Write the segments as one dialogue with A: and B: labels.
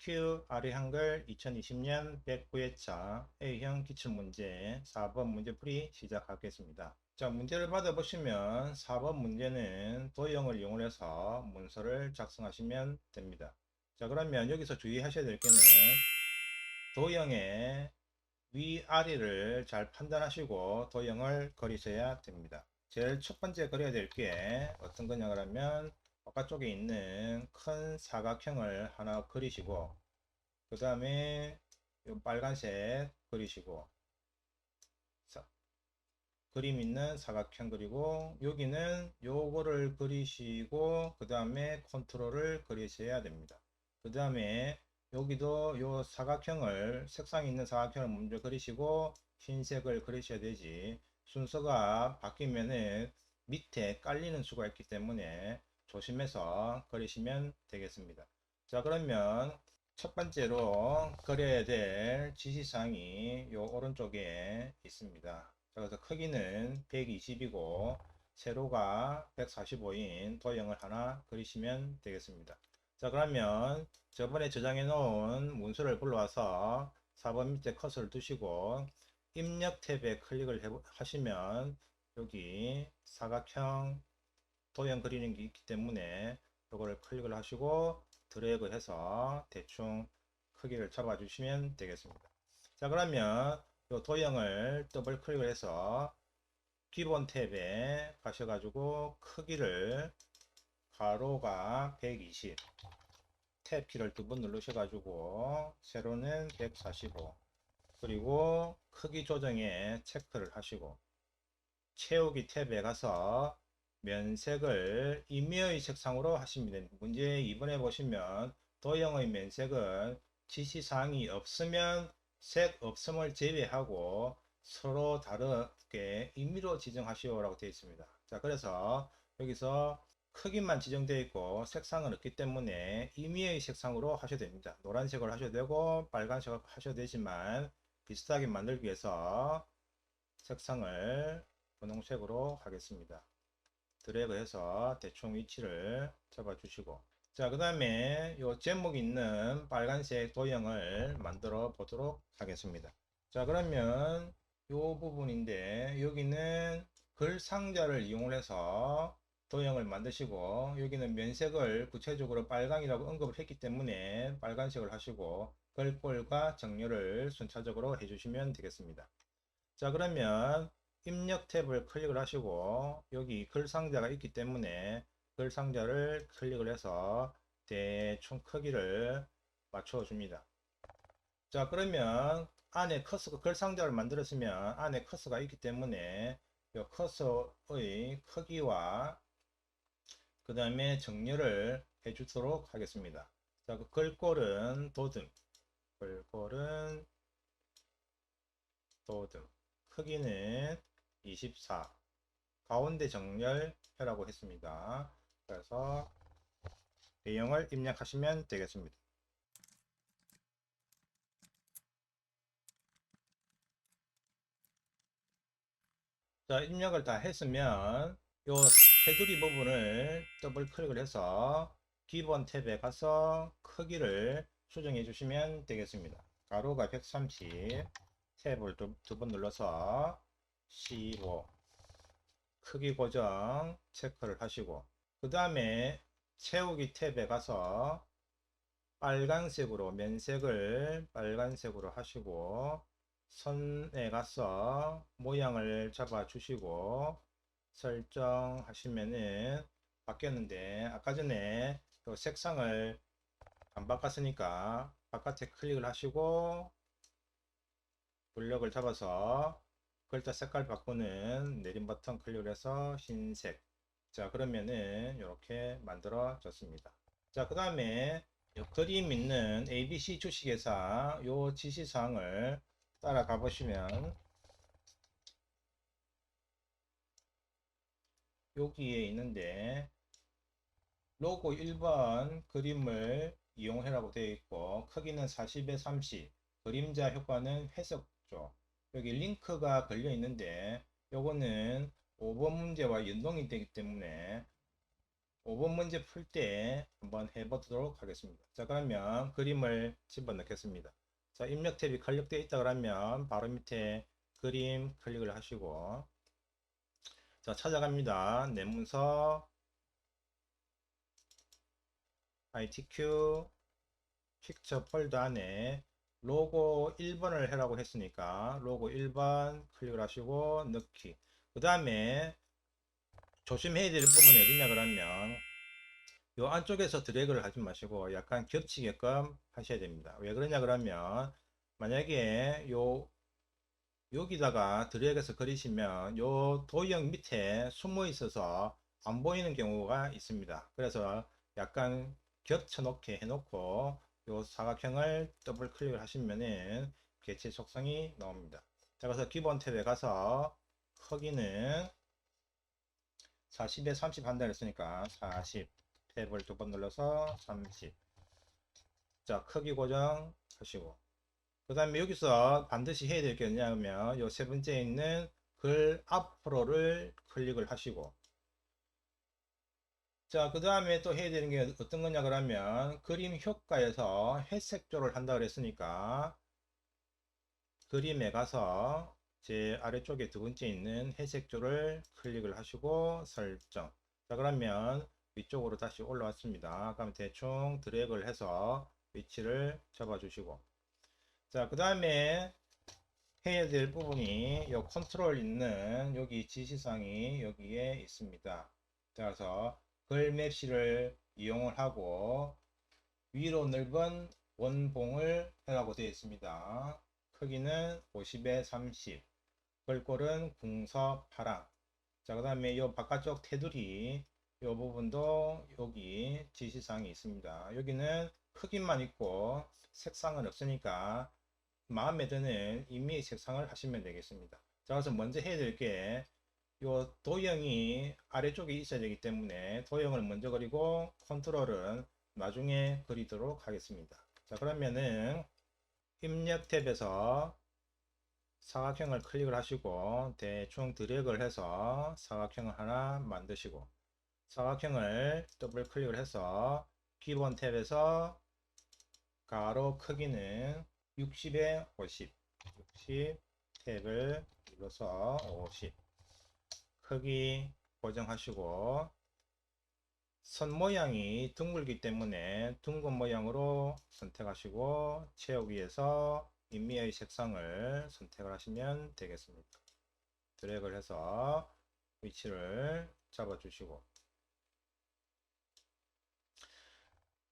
A: q 아래 한글 2020년 109회차 A형 기출문제 4번 문제풀이 시작하겠습니다. 자, 문제를 받아보시면 4번 문제는 도형을 이용해서 문서를 작성하시면 됩니다. 자, 그러면 여기서 주의하셔야 될 게는 도형의 위아래를 잘 판단하시고 도형을 그리셔야 됩니다. 제일 첫 번째 그려야 될 게 어떤 거냐 그러면 바깥쪽에 있는 큰 사각형을 하나 그리시고, 그 다음에 빨간색 그리시고, 그림 있는 사각형 그리고 여기는 요거를 그리시고, 그 다음에 컨트롤을 그리셔야 됩니다. 그 다음에 여기도 요 사각형을, 색상 있는 사각형을 먼저 그리시고 흰색을 그리셔야 되지, 순서가 바뀌면은 밑에 깔리는 수가 있기 때문에 조심해서 그리시면 되겠습니다. 자, 그러면 첫 번째로 그려야 될 지시사항이 요 오른쪽에 있습니다. 그래서 크기는 120이고 세로가 145인 도형을 하나 그리시면 되겠습니다. 자, 그러면 저번에 저장해 놓은 문서를 불러와서 4번 밑에 커서를 두시고 입력 탭에 클릭을 하시면 여기 사각형 도형 그리는 게 있기 때문에 이거를 클릭을 하시고 드래그 해서 대충 크기를 잡아 주시면 되겠습니다. 자, 그러면 이 도형을 더블 클릭을 해서 기본 탭에 가셔가지고 크기를 가로가 120, 탭 키를 두 번 누르셔가지고 세로는 145, 그리고 크기 조정에 체크를 하시고 채우기 탭에 가서 면색을 임의의 색상으로 하시면 됩니다. 문제 2번에 보시면 도형의 면색은 지시사항이 없으면 색 없음을 제외하고 서로 다르게 임의로 지정하시오 라고 되어 있습니다. 자, 그래서 여기서 크기만 지정되어 있고 색상은 없기 때문에 임의의 색상으로 하셔야 됩니다. 노란색을 하셔도 되고 빨간색을 하셔도 되지만 비슷하게 만들기 위해서 색상을 분홍색으로 하겠습니다. 드래그 해서 대충 위치를 잡아 주시고, 자, 그 다음에 요 제목 있는 빨간색 도형을 만들어 보도록 하겠습니다. 자, 그러면 요 부분인데 여기는 글 상자를 이용해서 도형을 만드시고, 여기는 면색을 구체적으로 빨강이라고 언급을 했기 때문에 빨간색을 하시고 글꼴과 정렬을 순차적으로 해주시면 되겠습니다. 자, 그러면 입력 탭을 클릭을 하시고 여기 글 상자가 있기 때문에 글 상자를 클릭을 해서 대충 크기를 맞춰 줍니다. 자, 그러면 안에 커서가, 글 상자를 만들었으면 안에 커서가 있기 때문에 이 커서의 크기와 그 다음에 정렬을 해 주도록 하겠습니다. 자, 그 글꼴은 도듬, 글꼴은 도듬, 크기는 24, 가운데 정렬표라고 했습니다. 그래서 내용을 입력하시면 되겠습니다. 자, 입력을 다 했으면 요 테두리 부분을 더블 클릭을 해서 기본 탭에 가서 크기를 수정해 주시면 되겠습니다. 가로가 130, 탭을 두 번 눌러서 15, 크기 고정 체크를 하시고, 그 다음에 채우기 탭에 가서 빨간색으로, 면색을 빨간색으로 하시고 선에 가서 모양을 잡아 주시고 설정하시면은 바뀌었는데, 아까 전에 그 색상을 안 바꿨으니까 바깥에 클릭을 하시고 블럭을 잡아서 글자 색깔 바꾸는 내림 버튼 클릭을 해서 흰색. 자, 그러면은 이렇게 만들어졌습니다. 자, 그 다음에 그림 있는 ABC 주식회사 요 지시사항을 따라가 보시면 여기에 있는데 로고 1번 그림을 이용해라고 되어 있고 크기는 40에 30, 그림자 효과는 회색조, 여기 링크가 걸려 있는데 요거는 5번 문제와 연동이 되기 때문에 5번 문제 풀 때 한번 해보도록 하겠습니다. 자, 그러면 그림을 집어넣겠습니다. 자, 입력 탭이 클릭되어 있다 그러면 바로 밑에 그림 클릭을 하시고, 자, 찾아갑니다. 내 문서 ITQ 픽처 폴더 안에 로고 1번을 해라고 했으니까 로고 1번 클릭을 하시고 넣기. 그 다음에 조심해야 될 부분이 어디냐 그러면 요 안쪽에서 드래그를 하지 마시고 약간 겹치게끔 하셔야 됩니다. 왜 그러냐 그러면 만약에 여기다가 드래그해서 그리시면 요 도형 밑에 숨어 있어서 안 보이는 경우가 있습니다. 그래서 약간 겹쳐 놓게 해놓고 요 사각형을 더블 클릭을 하시면은 개체 속성이 나옵니다. 자, 그래서 기본 탭에 가서 크기는 40에 30 한다 그랬으니까 40 탭을 두 번 눌러서 30. 자, 크기 고정하시고 그 다음에 여기서 반드시 해야 될 게 뭐냐면 요 세 번째에 있는 글 앞으로를 클릭을 하시고, 자, 그 다음에 또 해야 되는 게 어떤 거냐 그러면 그림 효과에서 회색조를 한다 그랬으니까 그림에 가서 제 아래쪽에 두 번째 있는 회색조를 클릭을 하시고 설정. 자, 그러면 위쪽으로 다시 올라왔습니다. 그럼 대충 드래그를 해서 위치를 잡아 주시고, 자, 그 다음에 해야 될 부분이 요 컨트롤 있는 여기 지시사항이 여기에 있습니다. 그래서 글맵시를 이용을 하고 위로 넓은 원봉을 해라고 되어 있습니다. 크기는 50에 30, 글꼴은 궁서 파랑. 자, 그 다음에 이 바깥쪽 테두리 이 부분도 여기 지시사항이 있습니다. 여기는 크기만 있고 색상은 없으니까 마음에 드는 임의 색상을 하시면 되겠습니다. 자, 그래서 먼저 해야 될 게 요 도형이 아래쪽에 있어야 되기 때문에 도형을 먼저 그리고 컨트롤은 나중에 그리도록 하겠습니다. 자, 그러면은 입력 탭에서 사각형을 클릭을 하시고 대충 드래그를 해서 사각형을 하나 만드시고, 사각형을 더블 클릭을 해서 기본 탭에서 가로 크기는 60에 50, 60 탭을 눌러서 50 크기 고정하시고, 선 모양이 둥글기 때문에 둥근 모양으로 선택하시고 채우기에서 인미의 색상을 선택을 하시면 되겠습니다. 드래그를 해서 위치를 잡아 주시고,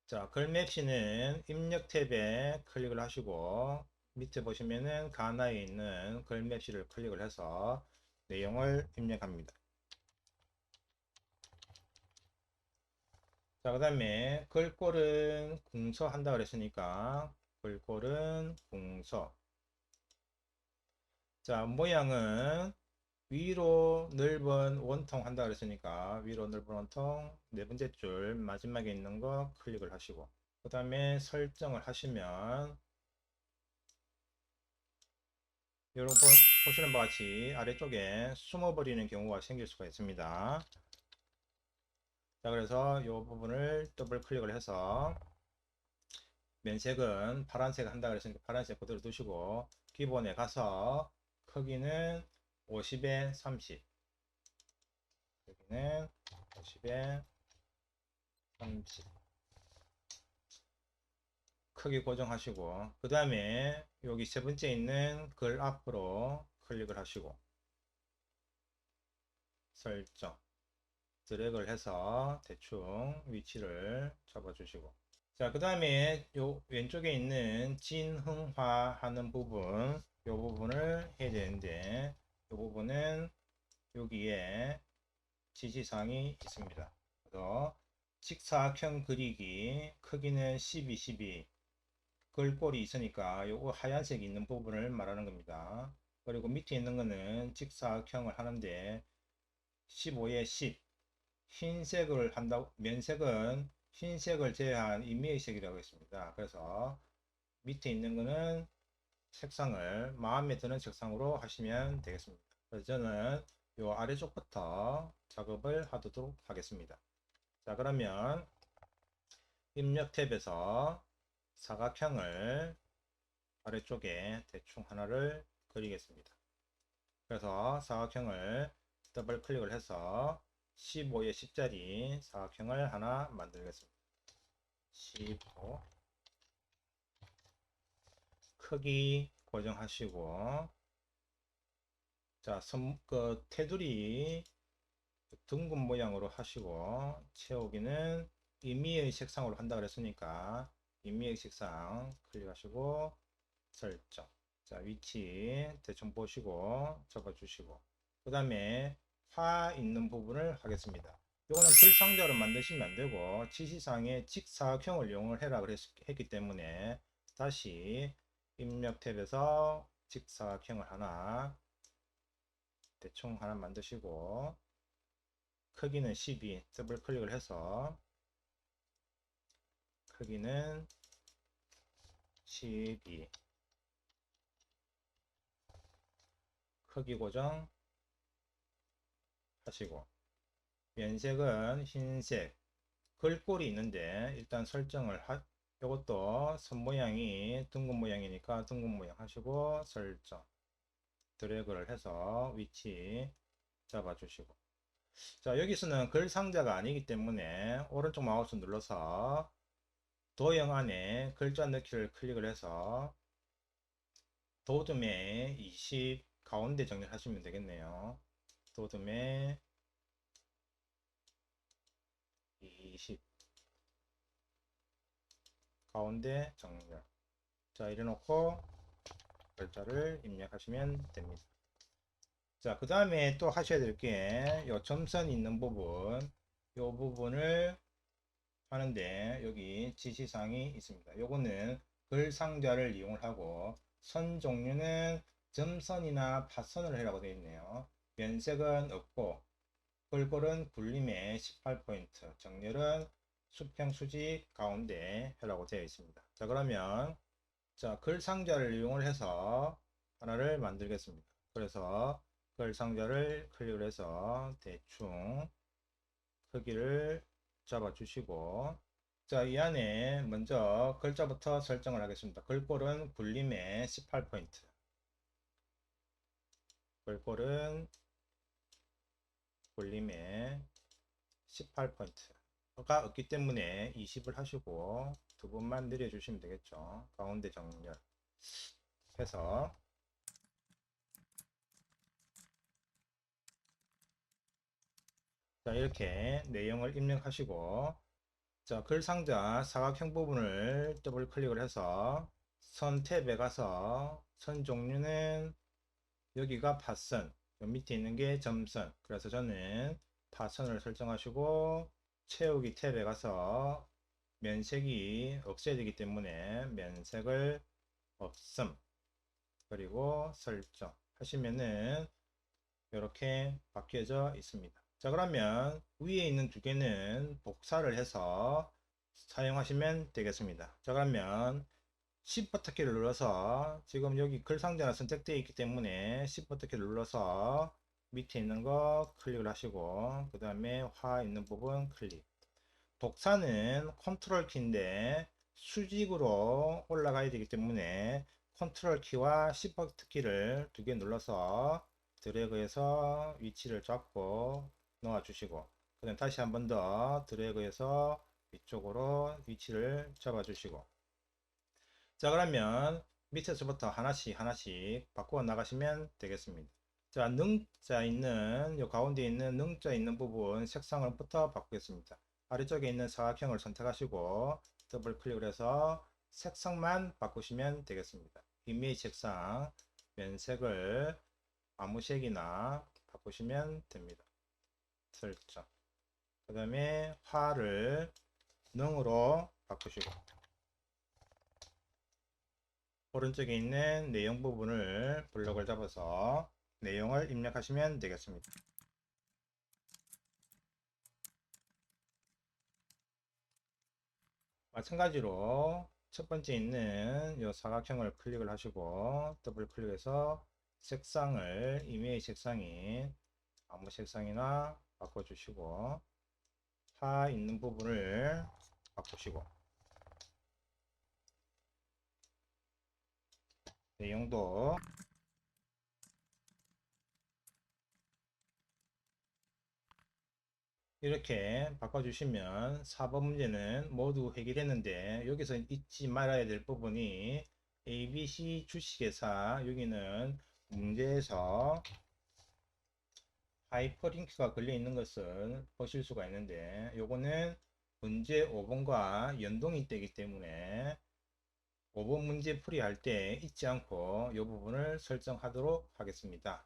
A: 자, 글맵시는 입력 탭에 클릭을 하시고 밑에 보시면은 가나에 있는 글맵시를 클릭을 해서 내용을 입력합니다. 자, 그 다음에 글꼴은 궁서 한다 그랬으니까 글꼴은 궁서. 자, 모양은 위로 넓은 원통 한다 그랬으니까 위로 넓은 원통 네 번째 줄 마지막에 있는 거 클릭을 하시고, 그 다음에 설정을 하시면 여러분 보시는 바와 같이 아래쪽에 숨어버리는 경우가 생길 수가 있습니다. 자, 그래서 이 부분을 더블 클릭을 해서 면색은 파란색 한다 그랬으니까 파란색 그대로 두시고 기본에 가서 크기는 50에 30, 여기는 50에 30 크기 고정하시고, 그 다음에 여기 세 번째 있는 글 앞으로 클릭을 하시고 설정 드래그를 해서 대충 위치를 잡아 주시고, 자, 그 다음에 요 왼쪽에 있는 진흥화 하는 부분 요 부분을 해야 되는데 요 부분은 여기에 지시사항이 있습니다. 그래서 직사각형 그리기 크기는 12, 12 글꼴이 있으니까 요거 하얀색 있는 부분을 말하는 겁니다. 그리고 밑에 있는 거는 직사각형을 하는데 15에 10 흰색을 한다고, 면색은 흰색을 제외한 임의의 색이라고 했습니다. 그래서 밑에 있는 거는 색상을 마음에 드는 색상으로 하시면 되겠습니다. 그래서 저는 요 아래쪽부터 작업을 하도록 하겠습니다. 자, 그러면 입력 탭에서 사각형을 아래쪽에 대충 하나를 그리겠습니다. 그래서 사각형을 더블 클릭을 해서 15에 10짜리 사각형을 하나 만들겠습니다. 15 크기 고정하시고, 자, 테두리 둥근 모양으로 하시고, 채우기는 임의의 색상으로 한다 그랬으니까 임의의 색상 클릭하시고 설정. 자, 위치 대충 보시고 접어주시고, 그 다음에 화 있는 부분을 하겠습니다. 이거는 글상자로 만드시면 안되고 지시사항에 직사각형을 이용을 해라 했기 때문에 다시 입력 탭에서 직사각형을 하나 대충 하나 만드시고, 크기는 12 더블 클릭을 해서 크기는 12 크기 고정 하시고, 면색은 흰색, 글꼴이 있는데 일단 설정을 이것도 선 모양이 둥근 모양이니까 둥근 모양 하시고 설정, 드래그를 해서 위치 잡아 주시고, 자, 여기서는 글 상자가 아니기 때문에 오른쪽 마우스 눌러서 도형 안에 글자 넣기를 클릭을 해서 도둠에 20 가운데 정렬하시면 되겠네요. 도둠에 20 가운데 정렬. 자, 이래 놓고 글자를 입력하시면 됩니다. 자, 그 다음에 또 하셔야 될 게 요 점선 있는 부분, 요 부분을 하는데 여기 지시사항이 있습니다. 요거는 글 상자를 이용을 하고, 선 종류는 점선이나 파선을 해라고 되어 있네요. 면색은 없고, 글꼴은 굴림에 18포인트, 정렬은 수평 수직 가운데 해라고 되어 있습니다. 자, 그러면 자, 글 상자를 이용을 해서 하나를 만들겠습니다. 그래서 글 상자를 클릭을 해서 대충 크기를 잡아 주시고, 자, 이 안에 먼저 글자부터 설정을 하겠습니다. 글꼴은 굴림에 18포인트, 글꼴은 굴림에 18포인트가 없기 때문에 20을 하시고 두 번만 내려주시면 되겠죠. 가운데 정렬 해서, 자, 이렇게 내용을 입력하시고, 자, 글 상자 사각형 부분을 더블 클릭을 해서 선 탭에 가서 선 종류는 여기가 파선, 밑에 있는 게 점선, 그래서 저는 파선을 설정하시고, 채우기 탭에 가서 면색이 없애야 되기 때문에 면색을 없음, 그리고 설정 하시면은 이렇게 바뀌어져 있습니다. 자, 그러면 위에 있는 두 개는 복사를 해서 사용하시면 되겠습니다. 자, 그러면 Shift 키를 눌러서, 지금 여기 글 상자가 선택되어 있기 때문에 Shift 키를 눌러서 밑에 있는 거 클릭을 하시고, 그 다음에 화 있는 부분 클릭. 복사는 컨트롤 키인데 수직으로 올라가야 되기 때문에 컨트롤 키와 Shift 키를 두 개 눌러서 드래그해서 위치를 잡고 놓아 주시고, 그 다음 다시 한 번 더 드래그해서 위쪽으로 위치를 잡아 주시고, 자, 그러면 밑에서부터 하나씩 하나씩 바꾸어 나가시면 되겠습니다. 자, 능자 있는 요 가운데 있는 능자 있는 부분 색상을부터 바꾸겠습니다. 아래쪽에 있는 사각형을 선택하시고 더블 클릭을 해서 색상만 바꾸시면 되겠습니다. 이미지 색상 면색을 아무 색이나 바꾸시면 됩니다. 설정. 그 다음에 화를 능으로 바꾸시고, 오른쪽에 있는 내용 부분을 블록을 잡아서 내용을 입력하시면 되겠습니다. 마찬가지로 첫 번째 있는 이 사각형을 클릭을 하시고 더블 클릭해서 색상을 이미지 색상인 아무 색상이나 바꿔주시고, 하 있는 부분을 바꾸시고 내용도 이렇게 바꿔주시면 4번 문제는 모두 해결했는데 여기서 잊지 말아야 될 부분이 ABC 주식회사 여기는 문제에서 하이퍼링크가 걸려 있는 것을 보실 수가 있는데 요거는 문제 5번과 연동이 되기 때문에 5번 문제 풀이할 때 잊지 않고 이 부분을 설정하도록 하겠습니다.